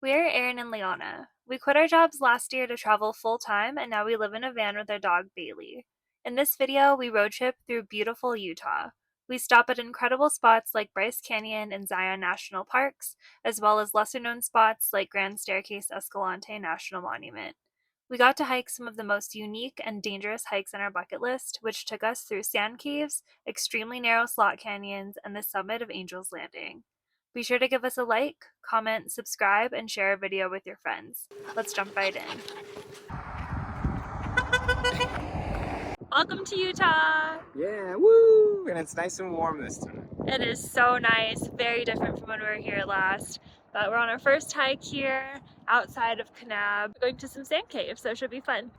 We're Aaron and Liana. We quit our jobs last year to travel full-time, and now we live in a van with our dog Bailey. In this video, we road trip through beautiful Utah. We stop at incredible spots like Bryce Canyon and Zion National Parks, as well as lesser-known spots like Grand Staircase-Escalante National Monument. We got to hike some of the most unique and dangerous hikes on our bucket list, which took us through sand caves, extremely narrow slot canyons, and the summit of Angel's Landing. Be sure to give us a like, comment, subscribe, and share our video with your friends. Let's jump right in. Welcome to Utah! Yeah, woo! And it's nice and warm this time. It is so nice, very different from when we were here last. But we're on our first hike here outside of Kanab. We're going to some sand caves, so it should be fun.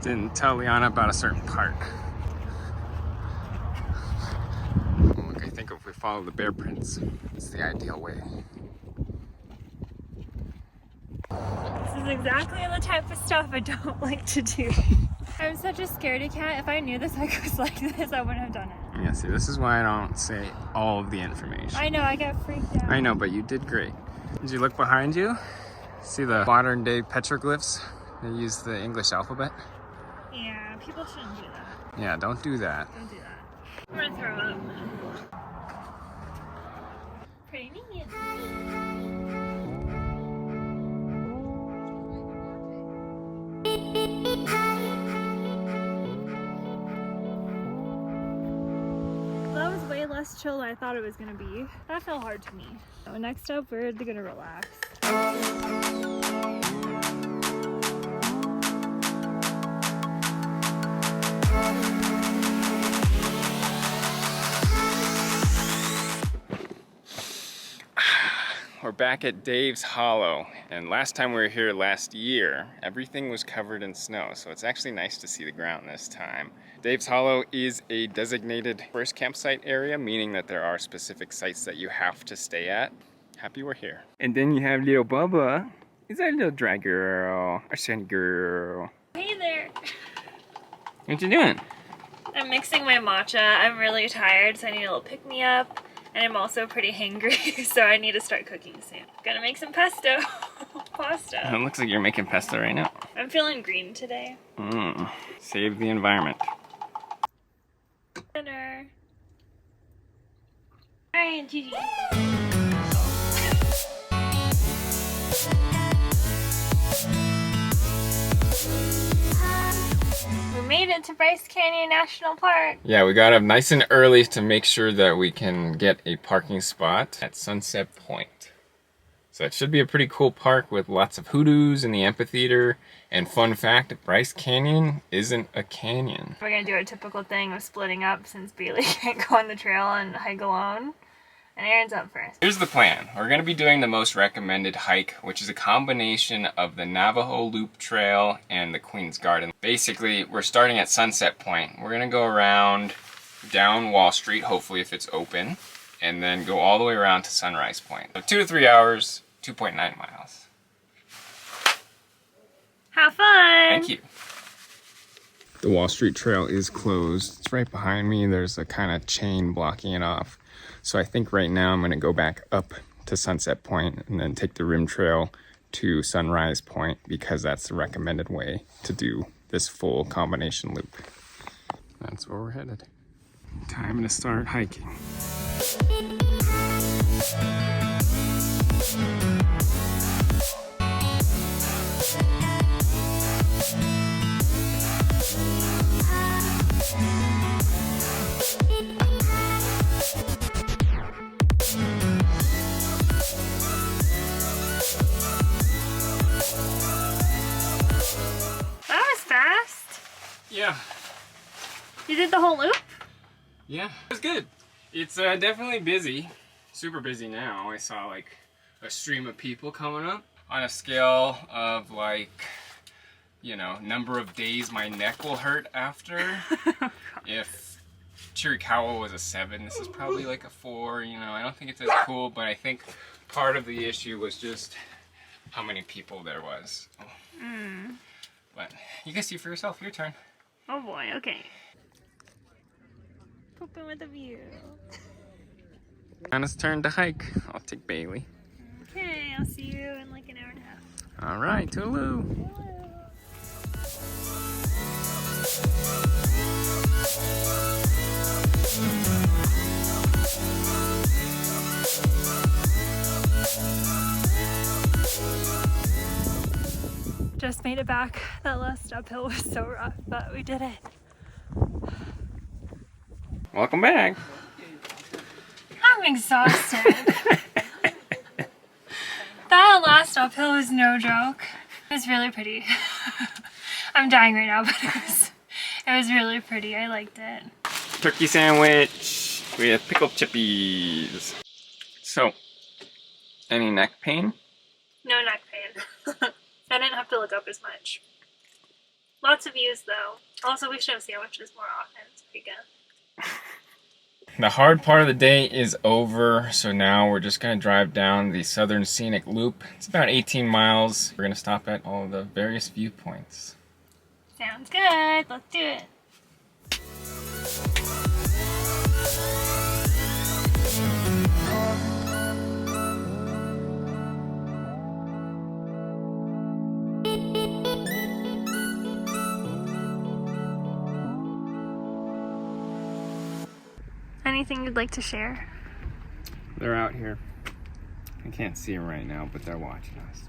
Didn't tell Liana about a certain part. Look, I think if we follow the bear prints, it's the ideal way. This is exactly the type of stuff I don't like to do. I'm such a scaredy cat. If I knew this hike was like this, I wouldn't have done it. Yeah, see, this is why I don't say all of the information. I know, I get freaked out. I know, but you did great. Did you look behind you? See the modern day petroglyphs? They use the English alphabet? Yeah, people shouldn't do that. Yeah, don't do that. Don't do that. I'm gonna throw up. Pretty neat. That was way less chill than I thought it was gonna be. That felt hard to me. So next up, we're gonna relax. We're back at Dave's Hollow, and last time we were here last year, everything was covered in snow, so it's actually nice to see the ground this time. Dave's Hollow is a designated first campsite area, meaning that there are specific sites that you have to stay at. Happy we're here. And then you have little Bubba. Is that a little dry girl, a sandy girl? Hey there! What you doing? I'm mixing my matcha. I'm really tired, so I need a little pick-me-up. And I'm also pretty hangry, so I need to start cooking soon. Gonna make some pesto. Pasta. It looks like you're making pesto right now. I'm feeling green today. Save the environment. Dinner. Alright, Gigi. We made it to Bryce Canyon National Park. Yeah, we got up nice and early to make sure that we can get a parking spot at Sunset Point. So it should be a pretty cool park with lots of hoodoos in the amphitheater. And fun fact, Bryce Canyon isn't a canyon. We're gonna do our typical thing of splitting up since Bailey can't go on the trail and hike alone. And Aaron's up first. Here's the plan. We're going to be doing the most recommended hike, which is a combination of the Navajo Loop Trail and the Queen's Garden. Basically, we're starting at Sunset Point. We're going to go around down Wall Street, hopefully if it's open, and then go all the way around to Sunrise Point. So 2 to 3 hours, 2.9 miles. Have fun! Thank you. The Wall Street Trail is closed. It's right behind me. There's a kind of chain blocking it off. So I think right now I'm going to go back up to Sunset Point and then take the rim trail to Sunrise Point because that's the recommended way to do this full combination loop. That's where we're headed. Time to start hiking. Yeah. You did the whole loop? Yeah, it was good. It's definitely busy. Super busy now. I saw like a stream of people coming up. On a scale of like, you know, number of days my neck will hurt after. If Chiricahua was a 7, this is probably like a 4, you know. I don't think it's as cool, but I think part of the issue was just how many people there was. But you can see for yourself. Your turn. Oh boy, okay. Pooping with a view. Anna's turn to hike. I'll take Bailey. Bye, I'll see you in like an hour and a half. All right, toodaloo. Just made it back. That last uphill was so rough, but we did it. Welcome back. I'm exhausted. That last uphill was no joke. It was really pretty. I'm dying right now, but it was really pretty. I liked it. Turkey sandwich with pickled chippies. So, any neck pain? No neck pain. I didn't have to look up as much. Lots of views though. Also, we should have sandwiches more often. It's pretty good. The hard part of the day is over, so now we're just gonna drive down the Southern Scenic Loop. It's about 18 miles. We're gonna stop at all the various viewpoints. Sounds good. Let's do it. Anything you'd like to share? They're out here. I can't see them right now, but they're watching us.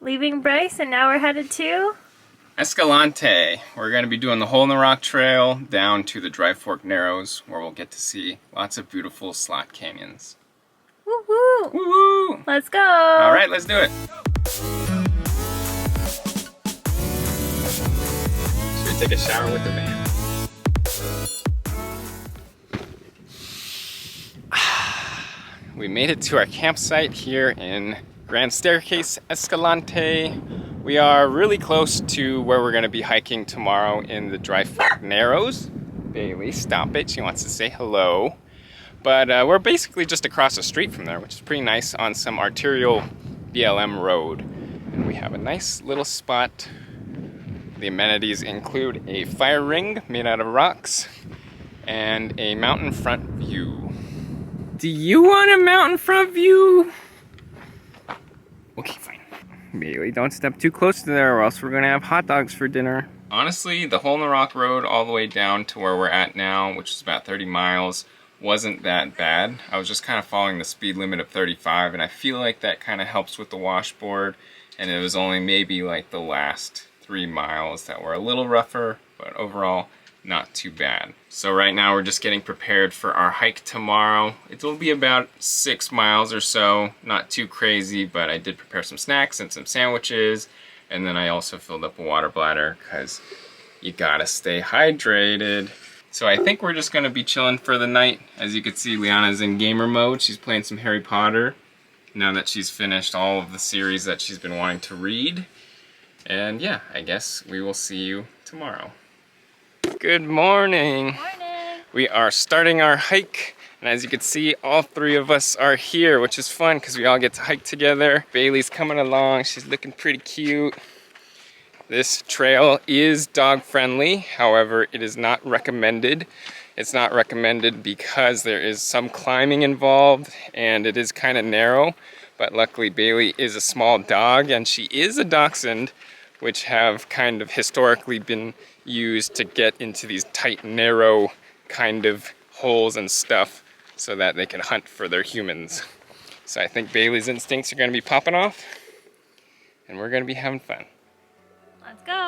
Leaving Bryce and now we're headed to Escalante. We're going to be doing the Hole in the Rock Trail down to the Dry Fork Narrows, where we'll get to see lots of beautiful slot canyons. woo-hoo. Woo-hoo! Let's go. All right, let's do it. Should we take a shower with the van? We made it to our campsite here in Grand Staircase-Escalante. We are really close to where we're going to be hiking tomorrow in the Dry Fork Narrows. Bailey, stop it. She wants to say hello. But we're basically just across the street from there, which is pretty nice, on some arterial BLM road. And we have a nice little spot. The amenities include a fire ring made out of rocks and a mountain front view. Do you want a mountain front view? Okay, fine. Bailey, don't step too close to there or else we're gonna have hot dogs for dinner. Honestly, the Hole in the Rock Road all the way down to where we're at now, which is about 30 miles, wasn't that bad. I was just kind of following the speed limit of 35, and I feel like that kind of helps with the washboard, and it was only maybe like the last 3 miles that were a little rougher, but overall, not too bad. So right now we're just getting prepared for our hike tomorrow. It will be about 6 miles or so, not too crazy, but I did prepare some snacks and some sandwiches, and then I also filled up a water bladder because you gotta stay hydrated. So I think we're just gonna be chilling for the night. As you can see, Liana's in gamer mode. She's playing some Harry Potter now that she's finished all of the series that she's been wanting to read. And yeah, I guess we will see you tomorrow. Good morning. Morning. We are starting our hike, and as you can see, all 3 of us are here, which is fun because we all get to hike together. Bailey's coming along. She's looking pretty cute. This trail is dog friendly, however, it is not recommended. It's not recommended because there is some climbing involved and it is kind of narrow, but luckily Bailey is a small dog and she is a dachshund, which have kind of historically been used to get into these tight, narrow kind of holes and stuff so that they can hunt for their humans. So I think Bailey's instincts are going to be popping off and we're going to be having fun. Let's go.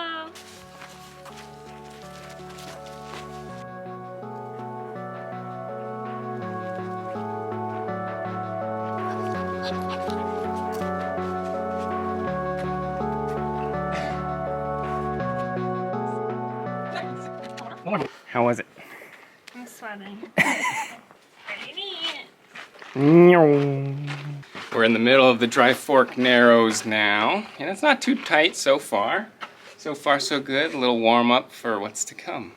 How was it? I'm sweating. Pretty neat. We're in the middle of the Dry Fork Narrows now, and it's not too tight so far. So far so good, a little warm up for what's to come.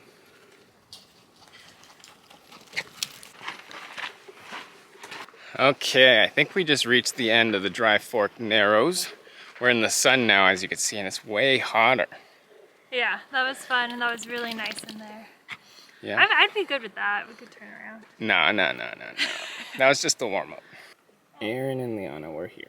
Okay, I think we just reached the end of the Dry Fork Narrows. We're in the sun now, as you can see, and it's way hotter. Yeah, that was fun, and that was really nice in there. Yeah? I'd be good with that. We could turn around. No. That was just the warm-up. Aaron and Liana were here.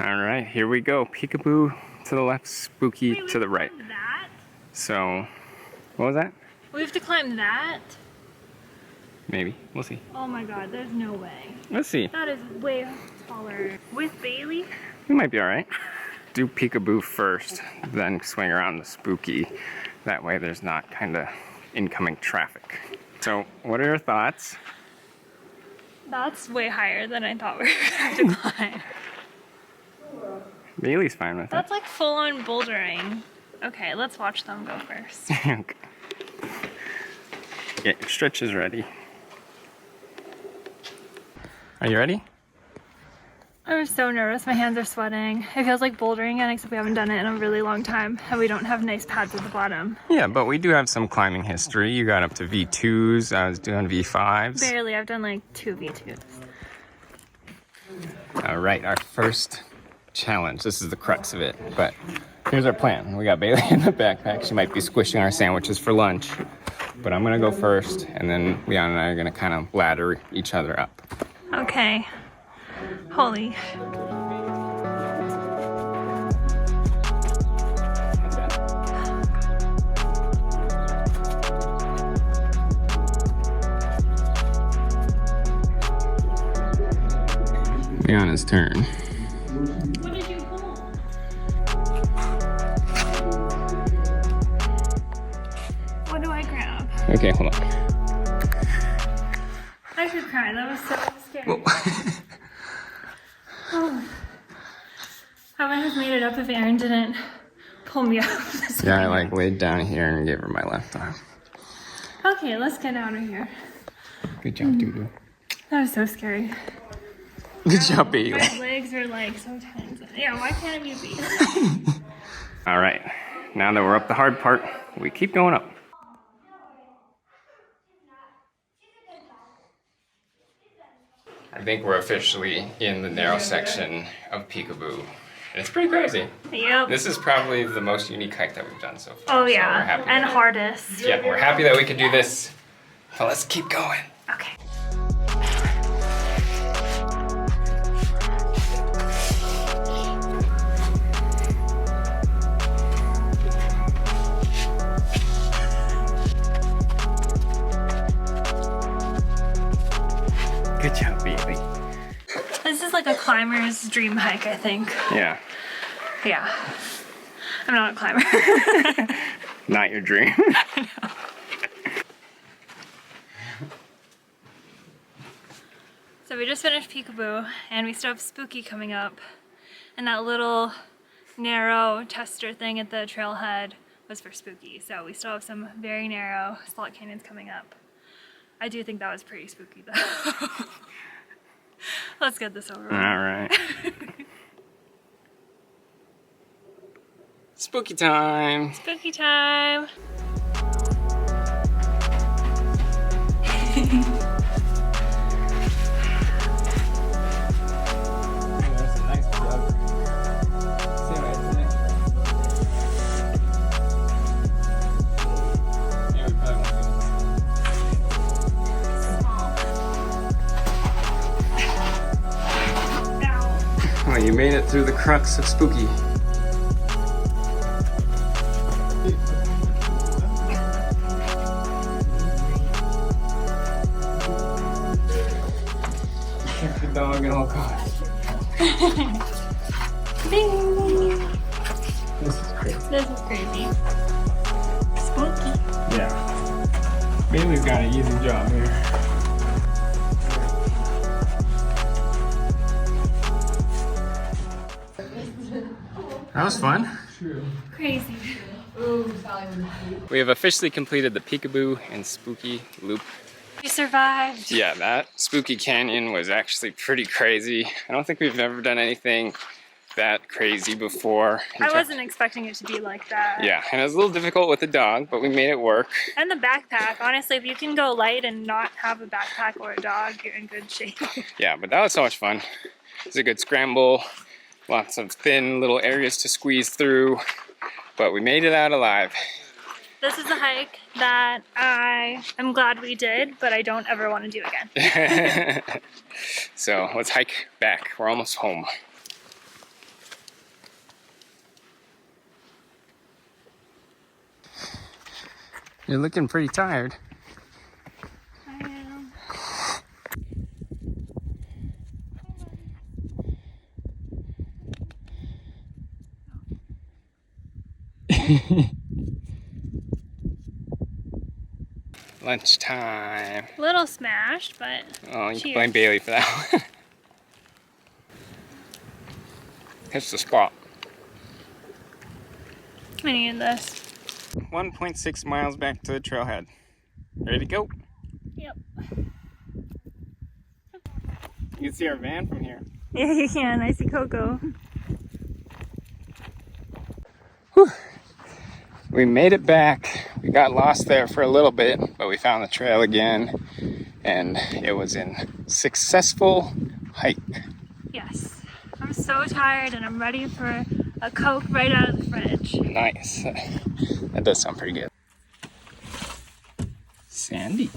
All right, here we go. Peekaboo to the left, Spooky to the right. That? So, what was that? We have to climb that? Maybe. We'll see. Oh my god, there's no way. Let's see. That is way taller. With Bailey? We might be all right. Do Peekaboo first, then swing around the Spooky. That way there's not kind of incoming traffic. So, what are your thoughts? That's way higher than I thought we were going to climb. Bailey's fine with it. That's like full-on bouldering. Okay, let's watch them go first. Okay. Get your stretches ready. Are you ready? I'm so nervous. My hands are sweating. It feels like bouldering again, except we haven't done it in a really long time, and we don't have nice pads at the bottom. Yeah, but we do have some climbing history. You got up to V2s. I was doing V5s. Barely. I've done like 2 V2s. All right, our first challenge. This is the crux of it, but here's our plan. We got Bailey in the backpack. She might be squishing our sandwiches for lunch, but I'm gonna go first, and then Liana and I are gonna kind of ladder each other up. Okay. Holy. Liana's turn. What did you hold? What do I grab? Okay, hold on. I should cry. That was so scary. Oh. I wouldn't have made it up if Aaron didn't pull me up. Yeah, I like laid down here and gave her my left arm. Okay, let's get out of here. Good job, Doodoo. That was so scary. Good job, Bailey. My legs are like so tense. Yeah, why can't it be beat? All right, now that we're up the hard part, we keep going up. I think we're officially in the narrow section of Peekaboo. And it's pretty crazy. Yep. This is probably the most unique hike that we've done so far. Oh yeah, so we're happy and hardest. Yeah, we're happy that we could do this. So let's keep going. Okay. Good job, baby. This is like a climber's dream hike, I think. Yeah. Yeah. I'm not a climber. Not your dream. No. So we just finished Peekaboo, and we still have Spooky coming up. And that little narrow tester thing at the trailhead was for Spooky. So we still have some very narrow slot canyons coming up. I do think that was pretty spooky though. Let's get this over with. All right. Spooky time. Spooky time. Oh, you made it through the crux of Spooky. Keep the dog at all costs. This is crazy. This is crazy. Spooky. Yeah. Bailey's got an easy job here. That was fun. Crazy. We have officially completed the Peekaboo and Spooky loop. You survived. Yeah, that Spooky Canyon was actually pretty crazy. I don't think we've ever done anything that crazy before. I wasn't expecting it to be like that. Yeah, and it was a little difficult with the dog, but we made it work. And the backpack. Honestly, if you can go light and not have a backpack or a dog, you're in good shape. Yeah, but that was so much fun. It was a good scramble. Lots of thin little areas to squeeze through, but we made it out alive. This is a hike that I am glad we did, but I don't ever want to do again. So let's hike back. We're almost home. You're looking pretty tired. I am. Lunchtime. A little smashed, but Oh, you cheers. can blame Bailey for that one. Here's the spot. I needed this. 1.6 miles back to the trailhead. Ready to go? Yep. You can see our van from here. Yeah, you can. I see Coco. Whew. We made it back. We got lost there for a little bit, but we found the trail again, and it was a successful hike. Yes. I'm so tired and I'm ready for a Coke right out of the fridge. Nice. That does sound pretty good. Sandy.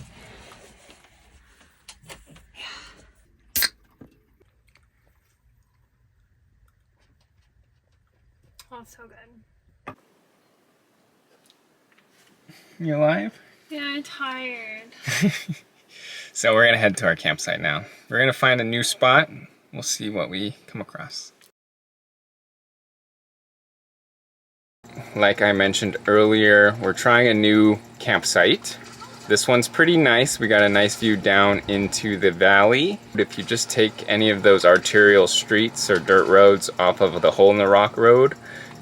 Oh, it's so good. You alive? Yeah, I'm tired. So we're gonna head to our campsite now. We're gonna find a new spot. We'll see what we come across. Like I mentioned earlier, we're trying a new campsite. This one's pretty nice. We got a nice view down into the valley. If you just take any of those arterial streets or dirt roads off of the Hole in the Rock road,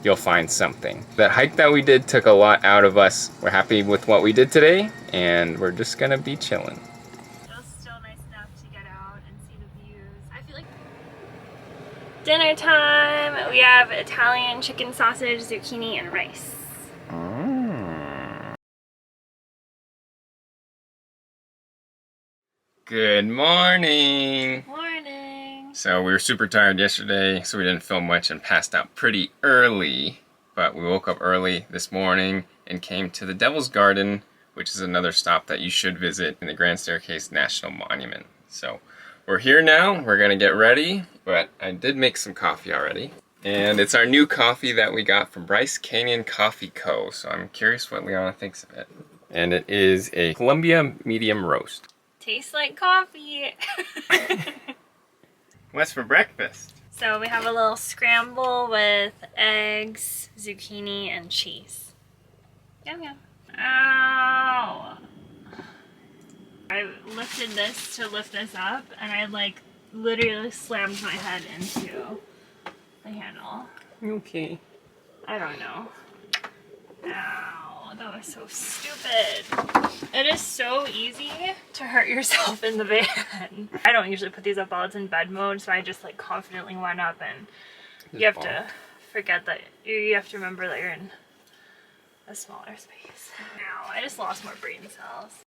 you'll find something. That hike that we did took a lot out of us. We're happy with what we did today, and we're just gonna be chilling. It was still nice enough to get out and see the views. I feel like dinner time. We have Italian chicken sausage, zucchini, and rice. Good morning. Morning. So we were super tired yesterday, so we didn't film much and passed out pretty early. But we woke up early this morning and came to the Devil's Garden, which is another stop that you should visit in the Grand Staircase National Monument. So we're here now, we're gonna get ready, but I did make some coffee already. And it's our new coffee that we got from Bryce Canyon Coffee Co. So I'm curious what Liana thinks of it. And it is a Columbia medium roast. Tastes like coffee. What's for breakfast? So we have a little scramble with eggs, zucchini, and cheese. Yum yum. Ow! I lifted this to lift this up, and I like literally slammed my head into the handle. Okay. I don't know. Ow, that was so stupid. It is so easy to hurt yourself in the van. I don't usually put these up while it's in bed mode, so I just like confidently went up, and you have to forget that, you have to remember that you're in a smaller space. Ow, I just lost more brain cells.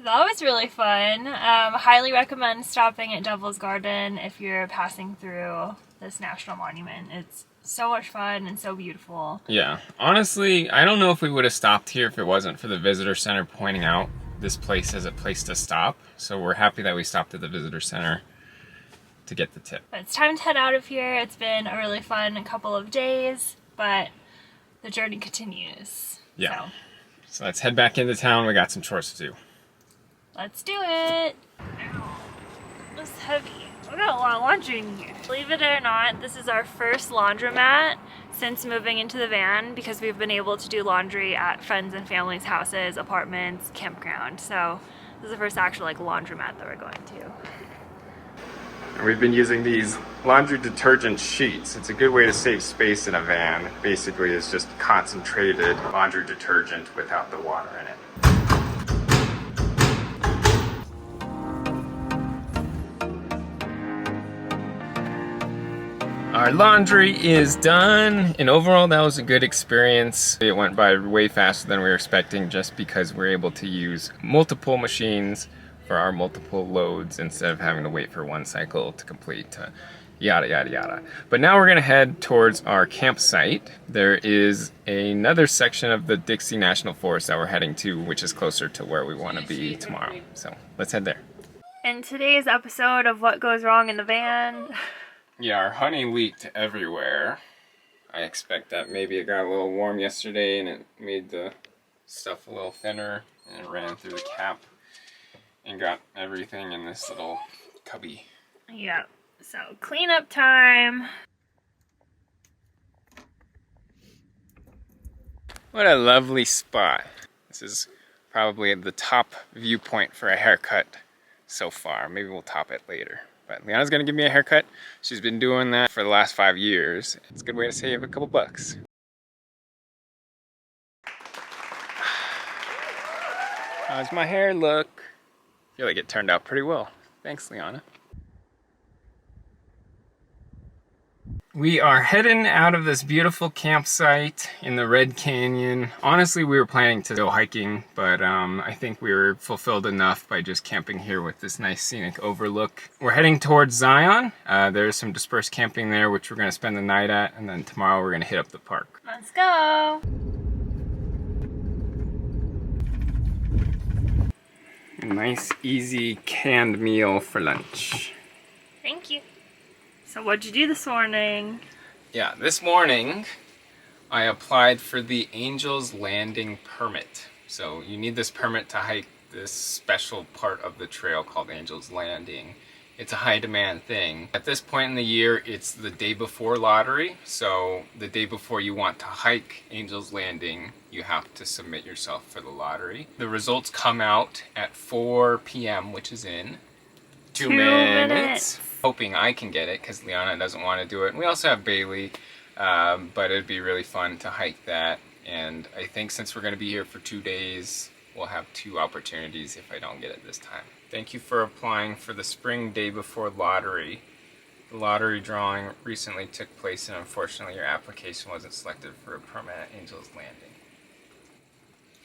That was really fun. Highly recommend stopping at Devil's Garden if you're passing through this national monument. It's so much fun and so beautiful. Yeah, honestly, I don't know if we would have stopped here if it wasn't for the visitor center pointing out this place as a place to stop. So we're happy that we stopped at the visitor center to get the tip. But it's time to head out of here. It's been a really fun couple of days, but the journey continues. Yeah. So let's head back into town. We got some chores to do. Let's do it. Ow. This is heavy. We got a lot of laundry in here. Believe it or not, this is our first laundromat since moving into the van, because we've been able to do laundry at friends and family's houses, apartments, campground. So this is the first actual like laundromat that we're going to. And we've been using these laundry detergent sheets. It's a good way to save space in a van. Basically, it's just concentrated laundry detergent without the water in it. Our laundry is done, and overall that was a good experience. It went by way faster than we were expecting just because we're able to use multiple machines for our multiple loads instead of having to wait for one cycle to complete, yada yada yada. But now we're gonna head towards our campsite. There is another section of the Dixie National Forest that we're heading to, which is closer to where we want to be tomorrow. So let's head there. In today's episode of What Goes Wrong in the Van... Yeah, our honey leaked everywhere. I expect that maybe it got a little warm yesterday and it made the stuff a little thinner and it ran through the cap and got everything in this little cubby. Yep, so cleanup time. What a lovely spot. This is probably the top viewpoint for a haircut so far. Maybe we'll top it later. But Liana's gonna give me a haircut. She's been doing that for the last 5 years. It's a good way to save a couple bucks. How's my hair look? I feel like it turned out pretty well. Thanks, Liana. We are heading out of this beautiful campsite in the Red Canyon. Honestly, we were planning to go hiking, but I think we were fulfilled enough by just camping here with this nice scenic overlook. We're heading towards Zion. There's some dispersed camping there, which we're gonna spend the night at, and then tomorrow we're gonna hit up the park. Let's go! Nice, easy canned meal for lunch. Thank you. So what'd you do this morning? Yeah, this morning I applied for the Angel's Landing permit. So you need this permit to hike this special part of the trail called Angel's Landing. It's a high demand thing. At this point in the year, it's the day before lottery. So the day before you want to hike Angel's Landing, you have to submit yourself for the lottery. The results come out at 4 p.m., which is in 2 minutes. Hoping I can get it because Liana doesn't want to do it. And we also have Bailey, but it'd be really fun to hike that. And I think since we're going to be here for 2 days, we'll have 2 opportunities if I don't get it this time. Thank you for applying for the spring day before lottery. The lottery drawing recently took place and unfortunately your application wasn't selected for a permit at Angel's Landing.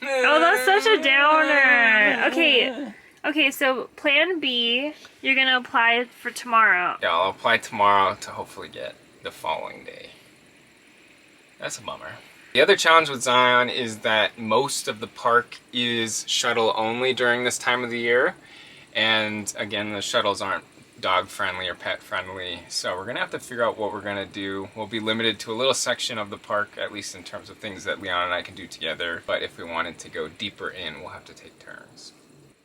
Oh, that's such a downer. Okay, so plan B, you're gonna apply for tomorrow. Yeah, I'll apply tomorrow to hopefully get the following day. That's a bummer. The other challenge with Zion is that most of the park is shuttle only during this time of the year. And again, the shuttles aren't dog friendly or pet friendly. So we're gonna have to figure out what we're gonna do. We'll be limited to a little section of the park, at least in terms of things that Leon and I can do together. But if we wanted to go deeper in, we'll have to take turns.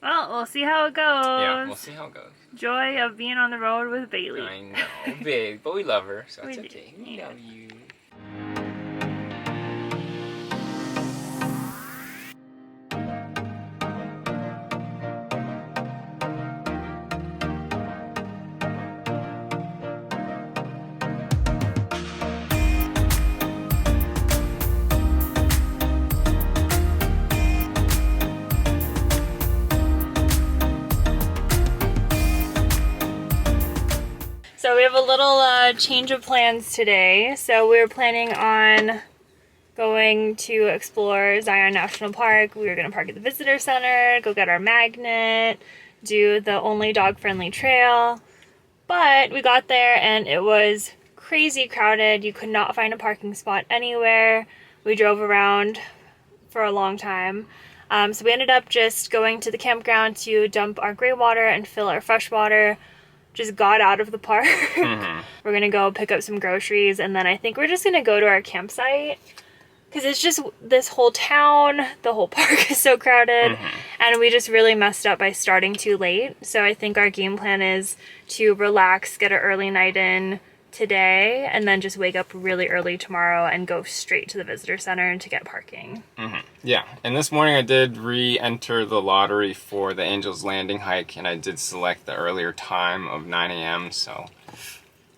Well, we'll see how it goes. Yeah, we'll see how it goes. Joy of being on the road with Bailey. I know, babe, but we love her, so it's okay. Do. We love you. So we have a little change of plans today. So we were planning on going to explore Zion National Park. We were going to park at the visitor center, go get our magnet, do the only dog-friendly trail. But we got there and it was crazy crowded. You could not find a parking spot anywhere. We drove around for a long time. So we ended up just going to the campground to dump our gray water and fill our fresh water. Just got out of the park. Mm-hmm. We're gonna go pick up some groceries and then I think we're just gonna go to our campsite because it's just this whole town, the whole park is so crowded. Mm-hmm. And we just really messed up by starting too late. So I think our game plan is to relax, get an early night in, today and then just wake up really early tomorrow and go straight to the visitor center to get parking. Yeah, and this morning I did re-enter the lottery for the Angel's Landing hike, and I did select the earlier time of 9 a.m. so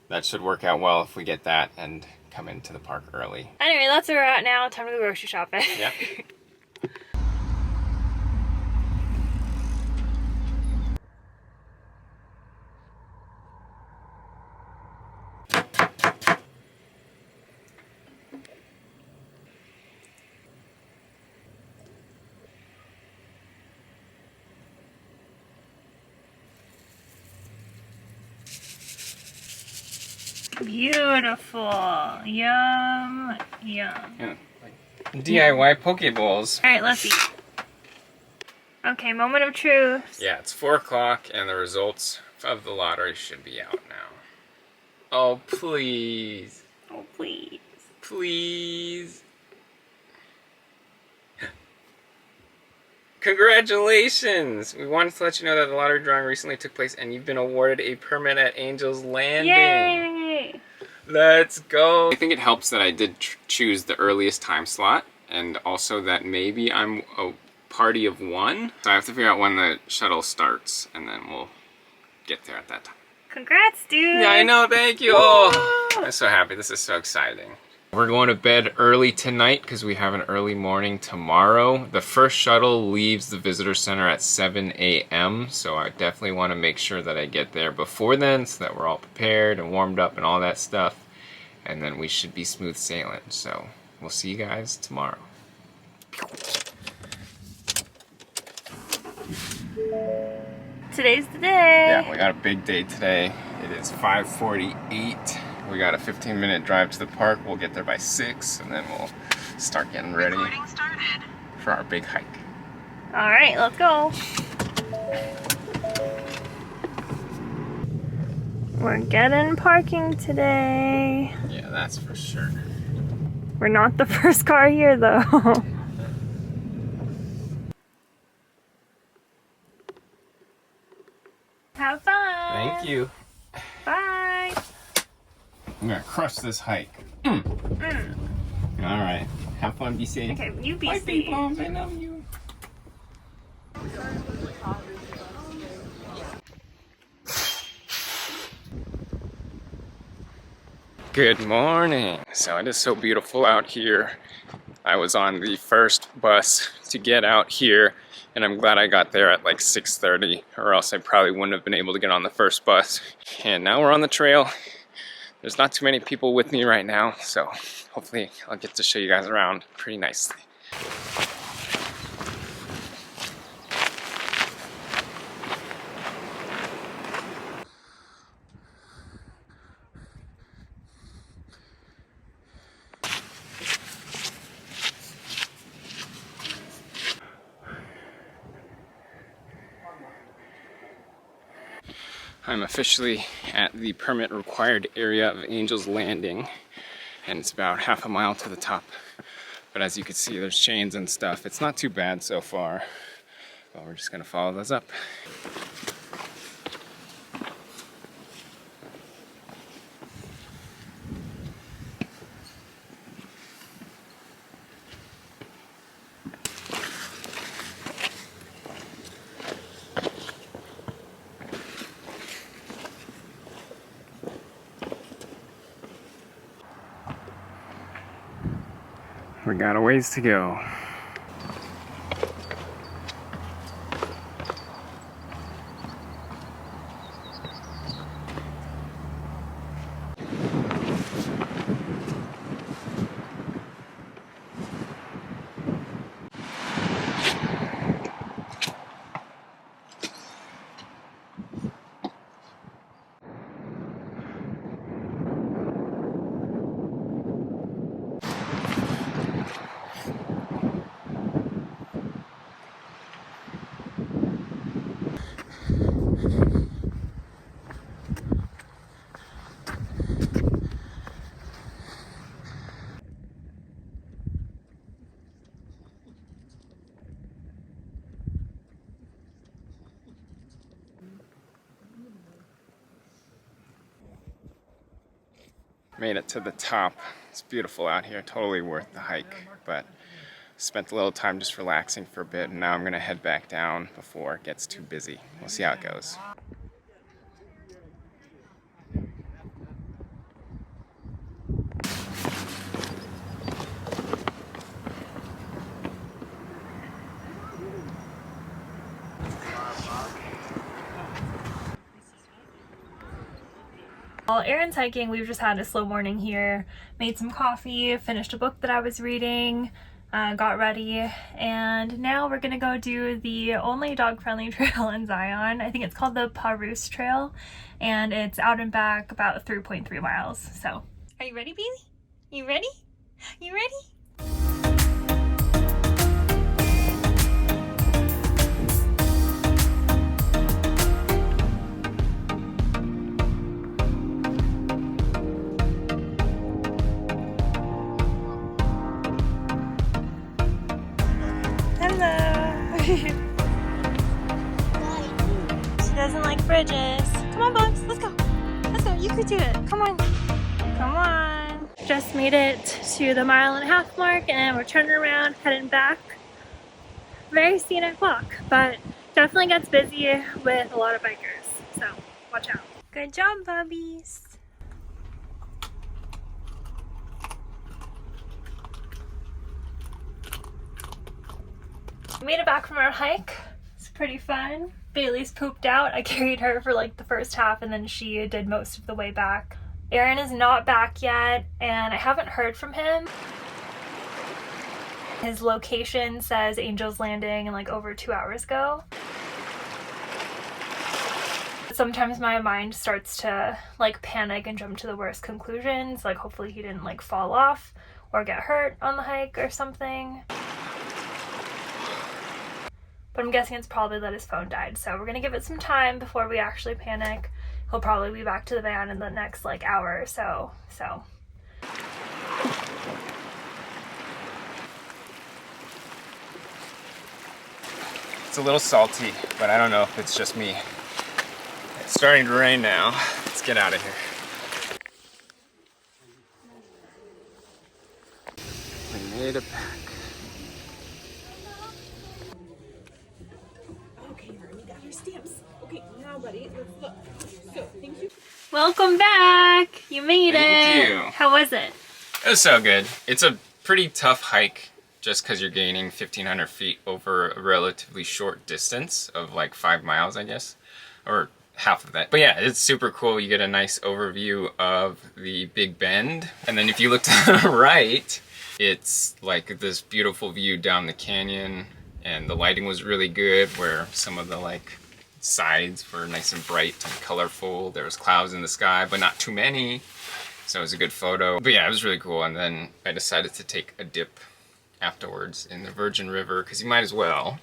that should work out well if we get that and come into the park early. Anyway, that's where we're at now. Time to go grocery shopping. Yeah. Beautiful. Yum. Yum. Yeah, like DIY Pokeballs. Alright, let's eat. Okay, moment of truth. Yeah, it's 4 o'clock and the results of the lottery should be out now. Oh, please. Oh, please. Please. Congratulations! We wanted to let you know that the lottery drawing recently took place and you've been awarded a permit at Angel's Landing. Yay! Let's go! I think it helps that I did choose the earliest time slot, and also that maybe I'm a party of 1. So I have to figure out when the shuttle starts, and then we'll get there at that time. Congrats, dude! Yeah, I know, thank you! Oh, I'm so happy, this is so exciting. We're going to bed early tonight because we have an early morning tomorrow. The first shuttle leaves the visitor center at 7 a.m. so I definitely want to make sure that I get there before then so that we're all prepared and warmed up and all that stuff. And then we should be smooth sailing. So we'll see you guys tomorrow. Today's the day! Yeah, we got a big day today. It is 5:48. We got a 15-minute drive to the park. We'll get there by 6, and then we'll start getting ready for our big hike. Alright, let's go. We're getting parking today. Yeah, that's for sure. We're not the first car here, though. Have fun. Thank you. Bye. I'm gonna crush this hike. All right. Have fun. Be safe. Okay, you be Bye, safe. big moms. I love you. Good morning. So it is so beautiful out here. I was on the first bus to get out here, and I'm glad I got there at like 6:30, or else I probably wouldn't have been able to get on the first bus. And now we're on the trail. There's not too many people with me right now, so hopefully I'll get to show you guys around pretty nicely. I'm officially at the permit required area of Angel's Landing, and it's about half a mile to the top. But as you can see, there's chains and stuff. It's not too bad so far, but we're just gonna follow those up. We got a ways to go. Made it to the top. It's beautiful out here, totally worth the hike, but spent a little time just relaxing for a bit, and now I'm gonna head back down before it gets too busy. We'll see how it goes. While Aaron's hiking, we've just had a slow morning here. Made some coffee, finished a book that I was reading, got ready, and now we're gonna go do the only dog-friendly trail in Zion. I think it's called the Paroose Trail, and it's out and back about 3.3 miles. So, are you ready, Bailey? You ready? You ready? She doesn't like bridges. Come on, Bugs, let's go. Let's go, you could do it. Come on. Come on. Just made it to the 1.5 mile mark and we're turning around, heading back. Very scenic walk, but definitely gets busy with a lot of bikers. So watch out. Good job, bubbies. We made it back from our hike. It's pretty fun. Bailey's pooped out. I carried her for like the first half and then she did most of the way back. Aaron is not back yet and I haven't heard from him. His location says Angel's Landing and like over 2 hours ago. Sometimes my mind starts to like panic and jump to the worst conclusions. Like hopefully he didn't like fall off or get hurt on the hike or something. But I'm guessing it's probably that his phone died. So we're gonna give it some time before we actually panic. He'll probably be back to the van in the next like hour or so. It's a little salty, but I don't know if it's just me. It's starting to rain now. Let's get out of here. We made it back. Welcome back! You made it! Thank you. How was it? It was so good. It's a pretty tough hike just because you're gaining 1,500 feet over a relatively short distance of like 5 miles, I guess, or half of that. But yeah, it's super cool. You get a nice overview of the Big Bend. And then if you look to the right, it's like this beautiful view down the canyon. And the lighting was really good where some of the like sides were nice and bright and colorful. There was clouds in the sky, but not too many. So it was a good photo. But yeah, it was really cool. And then I decided to take a dip afterwards in the Virgin River because you might as well.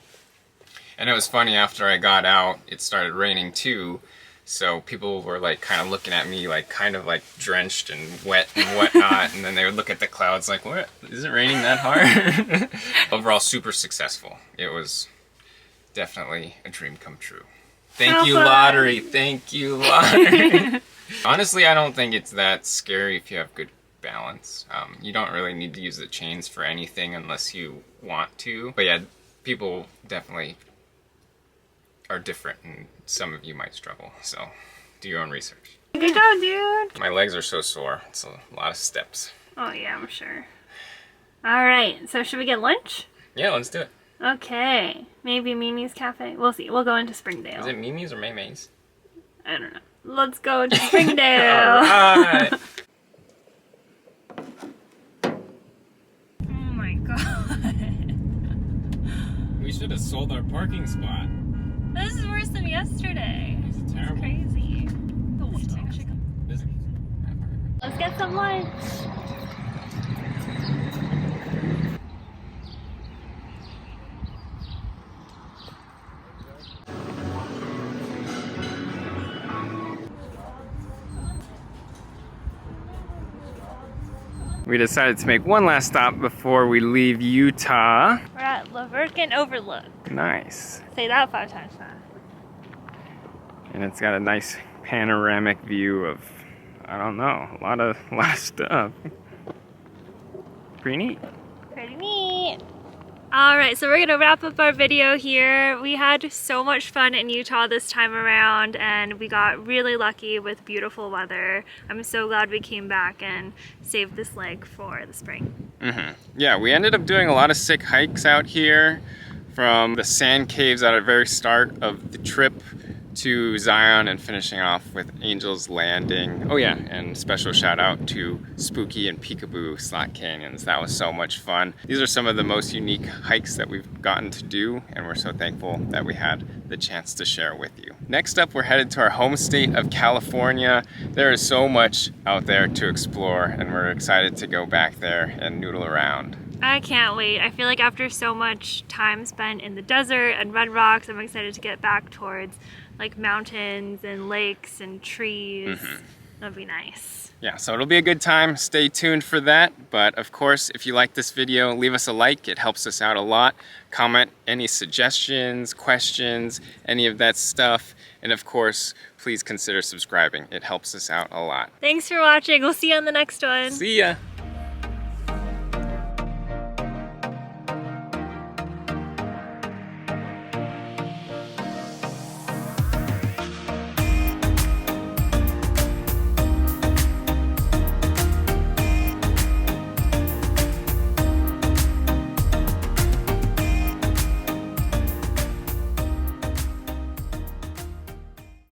And it was funny, after I got out, it started raining too. So people were like kind of looking at me like kind of like drenched and wet and whatnot. And then they would look at the clouds like, what? Is it raining that hard? Overall, super successful. It was definitely a dream come true. Thank you, lottery. Thank you, lottery. Honestly, I don't think it's that scary if you have good balance. You don't really need to use the chains for anything unless you want to. But yeah, people definitely are different and some of you might struggle. So do your own research. Good job, dude. My legs are so sore. It's a lot of steps. Oh yeah, I'm sure. All right, so should we get lunch? Yeah, let's do it. Okay, maybe Mimi's Cafe. We'll see. We'll go into Springdale. Is it Mimi's or Maymay's? I don't know. Let's go to Springdale. All right. Oh my god. We should have sold our parking spot. This is worse than yesterday. This is terrible. It's crazy. Busy. Let's get some lunch. We decided to make one last stop before we leave Utah. We're at Verkin Overlook. Nice. Say that 5 times fast. And it's got a nice panoramic view of I don't know, a lot of stuff. Pretty neat. Pretty neat. Alright, so we're gonna wrap up our video here. We had so much fun in Utah this time around, and we got really lucky with beautiful weather. I'm so glad we came back and saved this lake for the spring. Yeah, we ended up doing a lot of sick hikes out here, from the sand caves at the very start of the trip to Zion and finishing off with Angel's Landing. Oh yeah, and special shout out to Spooky and Peekaboo Slot Canyons. That was so much fun. These are some of the most unique hikes that we've gotten to do, and we're so thankful that we had the chance to share with you. Next up, we're headed to our home state of California. There is so much out there to explore, and we're excited to go back there and noodle around. I can't wait. I feel like after so much time spent in the desert and Red Rocks, I'm excited to get back towards like mountains and lakes and trees. That'll be nice. Yeah, so it'll be a good time. Stay tuned for that. But of course, if you like this video, leave us a like. It helps us out a lot. Comment any suggestions, questions, any of that stuff. And of course, please consider subscribing. It helps us out a lot. Thanks for watching. We'll see you on the next one. See ya.